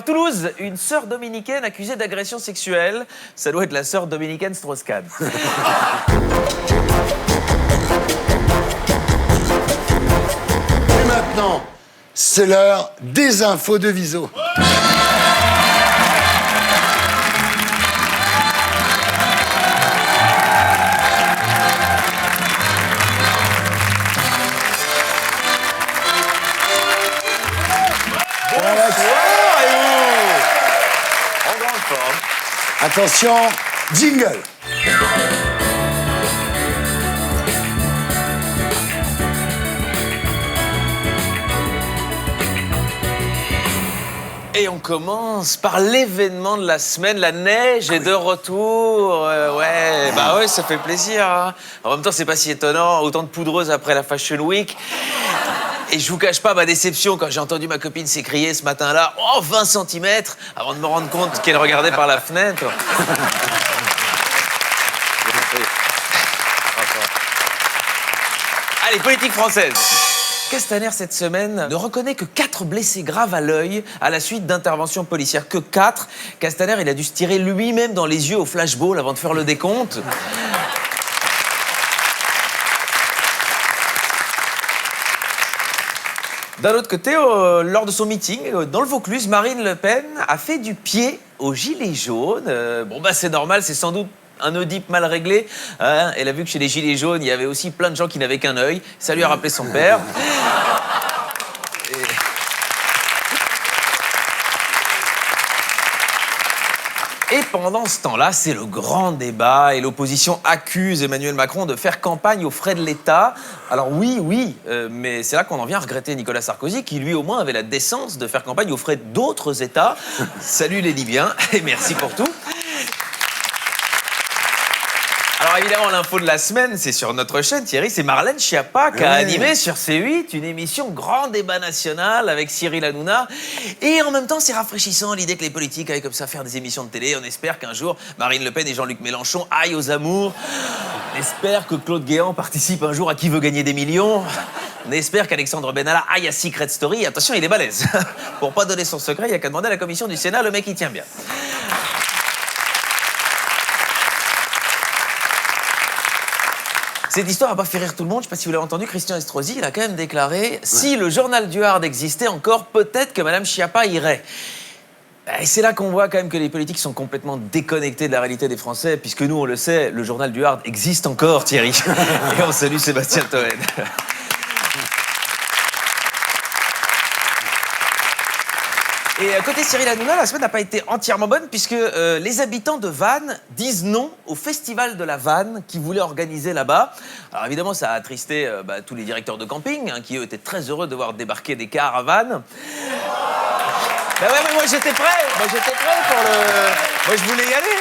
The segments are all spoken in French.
Toulouse, une sœur dominicaine accusée d'agression sexuelle. Ça doit être la sœur dominicaine Strauss-Kahn. Et maintenant, c'est l'heure des infos de Viso. En grande forme. Attention, jingle. Et on commence par l'événement de la semaine, la neige est de retour. Ouais, ça fait plaisir. Hein. En même temps, c'est pas si étonnant, autant de poudreuse après la Fashion Week. Et je vous cache pas ma déception quand j'ai entendu ma copine s'écrier ce matin-là, « Oh, 20 cm !» avant de me rendre compte qu'elle regardait par la fenêtre. Allez, politique française. Castaner, cette semaine, ne reconnaît que 4 blessés graves à l'œil à la suite d'interventions policières. Que 4. Castaner, il a dû se tirer lui-même dans les yeux au flashball avant de faire le décompte. D'un autre côté, lors de son meeting, dans le Vaucluse, Marine Le Pen a fait du pied aux gilets jaunes. C'est normal, c'est sans doute un Oedipe mal réglé. Hein, elle a vu que chez les gilets jaunes, il y avait aussi plein de gens qui n'avaient qu'un œil. Ça lui a rappelé son père. Et pendant ce temps-là, c'est le grand débat et l'opposition accuse Emmanuel Macron de faire campagne aux frais de l'État. Alors oui, mais c'est là qu'on en vient à regretter Nicolas Sarkozy, qui lui au moins avait la décence de faire campagne aux frais d'autres États. Salut les Libyens et merci pour tout. Alors évidemment, l'info de la semaine, c'est sur notre chaîne, Thierry, c'est Marlène Schiappa qui a animé sur C8 une émission Grand Débat National avec Cyril Hanouna. Et en même temps, c'est rafraîchissant l'idée que les politiques aillent comme ça faire des émissions de télé. On espère qu'un jour, Marine Le Pen et Jean-Luc Mélenchon aillent aux amours. On espère que Claude Guéant participe un jour à Qui veut gagner des millions. On espère qu'Alexandre Benalla aille à Secret Story. Attention, il est balèze. Pour pas donner son secret, il n'y a qu'à demander à la commission du Sénat, le mec il tient bien. Cette histoire n'a pas fait rire tout le monde. Je ne sais pas si vous l'avez entendu. Christian Estrosi, il a quand même déclaré « Si le journal du Hard existait encore, peut-être que Madame Schiappa irait ». Et c'est là qu'on voit quand même que les politiques sont complètement déconnectés de la réalité des Français, puisque nous, on le sait, le journal du Hard existe encore, Thierry. Et on salue Sébastien Toen. Et côté Cyril Hanouna, la semaine n'a pas été entièrement bonne puisque les habitants de Vannes disent non au festival de la Vanne qu'ils voulaient organiser là-bas. Alors évidemment, ça a attristé tous les directeurs de camping qui eux étaient très heureux de voir débarquer des cars à Vannes. Ben ouais, mais moi j'étais prêt. Moi je voulais y aller.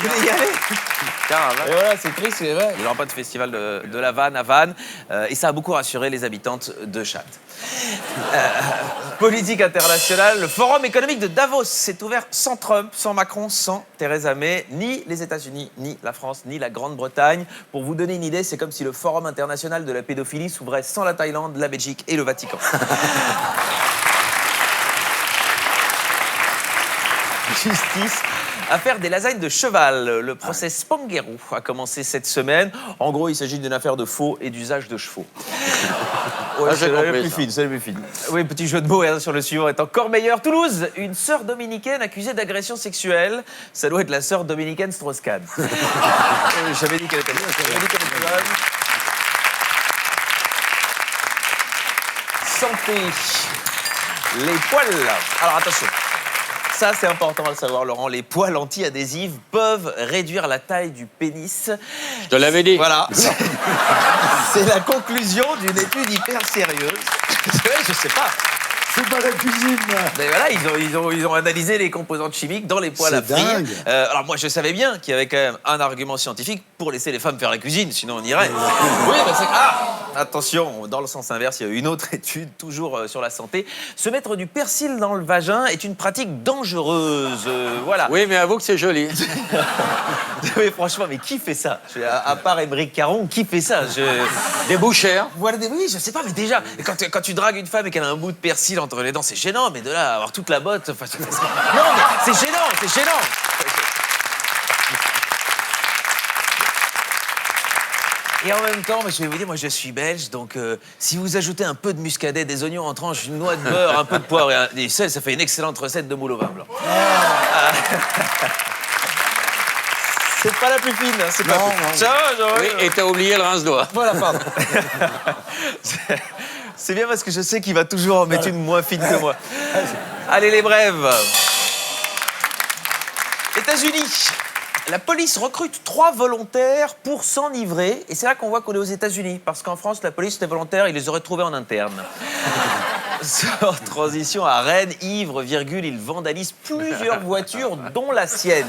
Et voilà, c'est triste, c'est vrai. Il n'y aura pas de festival de la Vanne à Vannes. Et ça a beaucoup rassuré les habitantes de Châtes. Politique internationale, le Forum économique de Davos s'est ouvert sans Trump, sans Macron, sans Theresa May, ni les États-Unis, ni la France, ni la Grande-Bretagne. Pour vous donner une idée, c'est comme si le Forum international de la pédophilie s'ouvrait sans la Thaïlande, la Belgique et le Vatican. Justice. Affaire des lasagnes de cheval. Le procès Spanghero a commencé cette semaine. En gros, il s'agit d'une affaire de faux et d'usage de chevaux. Ouais, c'est la plus fine. Oui, petit jeu de mots, et sur le suivant est encore meilleur. Toulouse, une sœur dominicaine accusée d'agression sexuelle. Ça doit être la sœur dominicaine Strauss-Kahn. J'avais dit qu'elle était bonne. Santé. Les poils. Alors attention. Ça, c'est important à le savoir, Laurent. Les poils anti-adhésifs peuvent réduire la taille du pénis. Je te l'avais dit. Voilà. C'est la conclusion d'une étude hyper sérieuse. Je sais pas. C'est pas la cuisine. Mais voilà, ils ont analysé les composantes chimiques dans les poêles à frire. Alors moi, je savais bien qu'il y avait quand même un argument scientifique pour laisser les femmes faire la cuisine, sinon on irait. Oui, bah c'est... Attention, dans le sens inverse, il y a une autre étude, toujours sur la santé. Se mettre du persil dans le vagin est une pratique dangereuse. Voilà. Oui, mais avoue que c'est joli. Oui, franchement, mais qui fait ça? À part Émeric Caron, qui fait ça? Des bouchères. Voilà, oui, je sais pas, mais déjà, quand tu dragues une femme et qu'elle a un bout de persil fil entre les dents, c'est gênant, mais de là à avoir toute la botte... Enfin, non, mais c'est gênant, c'est gênant. Et en même temps, je vais vous dire, moi je suis belge, donc si vous ajoutez un peu de muscadet, des oignons en tranches, une noix de beurre, un peu de poivre et du sel, ça fait une excellente recette de moule au vin blanc. C'est pas la plus fine, hein, c'est pas Non, plus. non. Ça va, genre, Oui, et t'as oublié le rince-doigt. voilà, pardon. C'est bien parce que je sais qu'il va toujours en mettre une moins fine que moi. Allez, les brèves. États-Unis. La police recrute 3 volontaires pour s'enivrer. Et c'est là qu'on voit qu'on est aux États-Unis. Parce qu'en France, la police, les volontaires, ils les auraient trouvés en interne. Sans transition à Rennes, ivre, virgule, il vandalise plusieurs voitures, dont la sienne.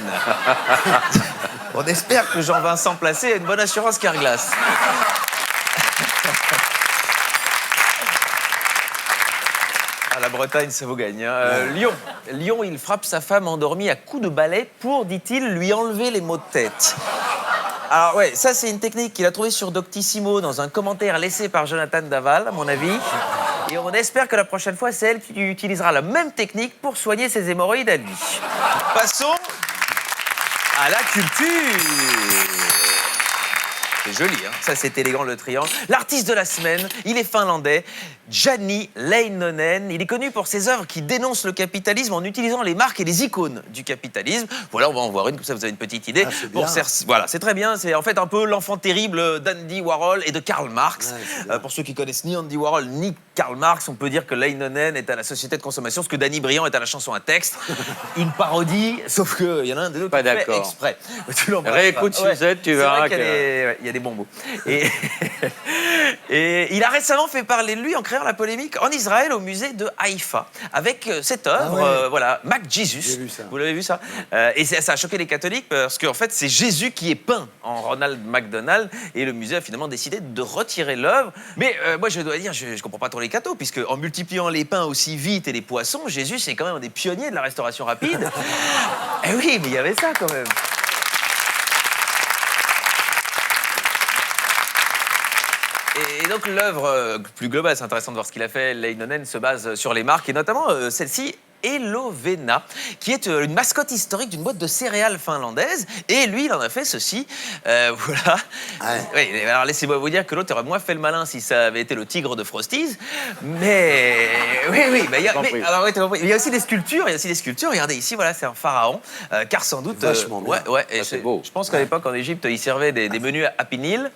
On espère que Jean-Vincent Placé a une bonne assurance Carglass. La Bretagne, ça vous gagne. Hein. Lyon, il frappe sa femme endormie à coups de balai pour, dit-il, lui enlever les maux de tête. Alors ouais, ça c'est une technique qu'il a trouvée sur Doctissimo dans un commentaire laissé par Jonathan Daval, à mon avis. Et on espère que la prochaine fois, c'est elle qui utilisera la même technique pour soigner ses hémorroïdes à lui. Passons à la culture. C'est joli, hein. Ça c'est élégant le triangle. L'artiste de la semaine, il est finlandais, Jani Leinonen. Il est connu pour ses œuvres qui dénoncent le capitalisme en utilisant les marques et les icônes du capitalisme. Voilà, on va en voir une, comme ça vous avez une petite idée. Ah, c'est bien. Voilà, c'est très bien. C'est en fait un peu l'enfant terrible d'Andy Warhol et de Karl Marx. Ouais, pour ceux qui connaissent ni Andy Warhol ni Karl Marx, on peut dire que Leinonen est à la société de consommation, ce que Danny Briand est à la chanson à texte. Une parodie, sauf qu'il y en a un des deux qui Pas fait d'accord. exprès. Tu l'embrasses Réécoute pas. Suzette, tu C'est verras vrai qu'il y a que- il y a des bons mots. Et il a récemment fait parler de lui en créant la polémique en Israël au musée de Haïfa avec cette œuvre, Ah ouais. voilà, Mac Jesus. J'ai vu ça. Vous l'avez vu ça Et ça a choqué les catholiques parce qu'en fait c'est Jésus qui est peint en Ronald McDonald et le musée a finalement décidé de retirer l'œuvre. Mais moi je dois dire, je comprends pas trop les cathos puisque en multipliant les pains aussi vite et les poissons, Jésus c'est quand même un des pionniers de la restauration rapide. Eh oui, mais il y avait ça quand même. Et donc l'œuvre plus globale, c'est intéressant de voir ce qu'il a fait. Leinonen se base sur les marques et notamment celle-ci, Elovena, qui est une mascotte historique d'une boîte de céréales finlandaise. Et lui, il en a fait ceci. Voilà. Ouais. Oui, alors laissez-moi vous dire que l'autre aurait moins fait le malin si ça avait été le tigre de Frosties. Mais oui, bah, il y a aussi des sculptures. Il y a aussi des sculptures. Regardez ici, voilà, c'est un pharaon, car sans doute. Vachement bien. Ouais. Et Ça, c'est beau. je pense qu'à l'époque, en Égypte, ils servaient des menus à Happy Meal.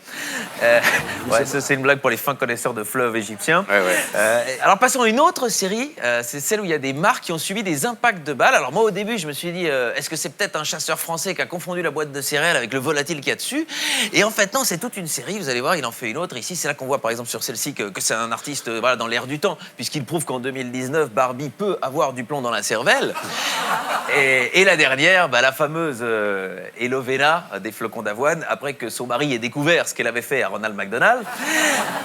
Ouais, ça, c'est une blague pour les fins connaisseurs de fleuves égyptiens. Ouais. Alors passons à une autre série, c'est celle où il y a des marques qui ont subi des impacts de balles. Alors moi au début je me suis dit est-ce que c'est peut-être un chasseur français qui a confondu la boîte de céréales avec le volatile qu'il y a dessus? Et en fait non, c'est toute une série, vous allez voir, il en fait une autre. Ici c'est là qu'on voit par exemple sur celle-ci que c'est un artiste voilà, dans l'air du temps, puisqu'il prouve qu'en 2019 Barbie peut avoir du plomb dans la cervelle. Et la dernière, la fameuse Elovena des flocons d'avoine, après que son mari ait découvert ce qu'elle avait fait à Ronald McDonald.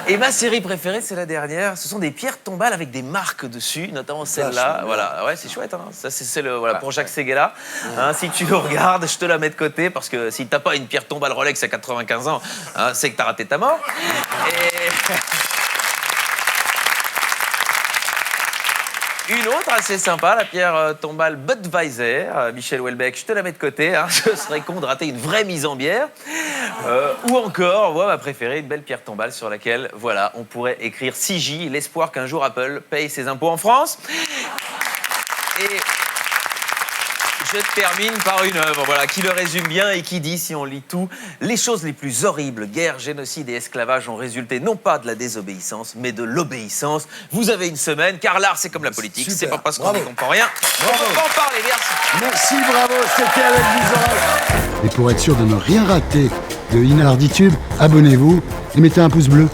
Et ma série préférée, c'est la dernière. Ce sont des pierres tombales avec des marques dessus, notamment celle-là. Voilà, ouais, c'est chouette. Hein. Ça, c'est celle pour Jacques Séguéla. Hein, si tu le regardes, je te la mets de côté parce que si t'as pas une pierre tombale Rolex à 95 ans, hein, c'est que t'as raté ta mort. Une autre assez sympa, la pierre tombale Budweiser, Michel Houellebecq, je te la mets de côté, hein, ce serait con de rater une vraie mise en bière. Ou encore, moi, ma préférée, une belle pierre tombale sur laquelle, voilà, on pourrait écrire 6J, l'espoir qu'un jour Apple paye ses impôts en France. Et je termine par une œuvre voilà, qui le résume bien et qui dit, si on lit tout, les choses les plus horribles, guerre, génocide et esclavage ont résulté non pas de la désobéissance, mais de l'obéissance. Vous avez une semaine, car l'art, c'est comme la politique, Super. c'est pas parce qu'on Bravo. ne comprend rien. On peut pas en parler, merci. Merci, bravo, c'était avec Visual. Et pour être sûr de ne rien rater de Inarditube, abonnez-vous et mettez un pouce bleu.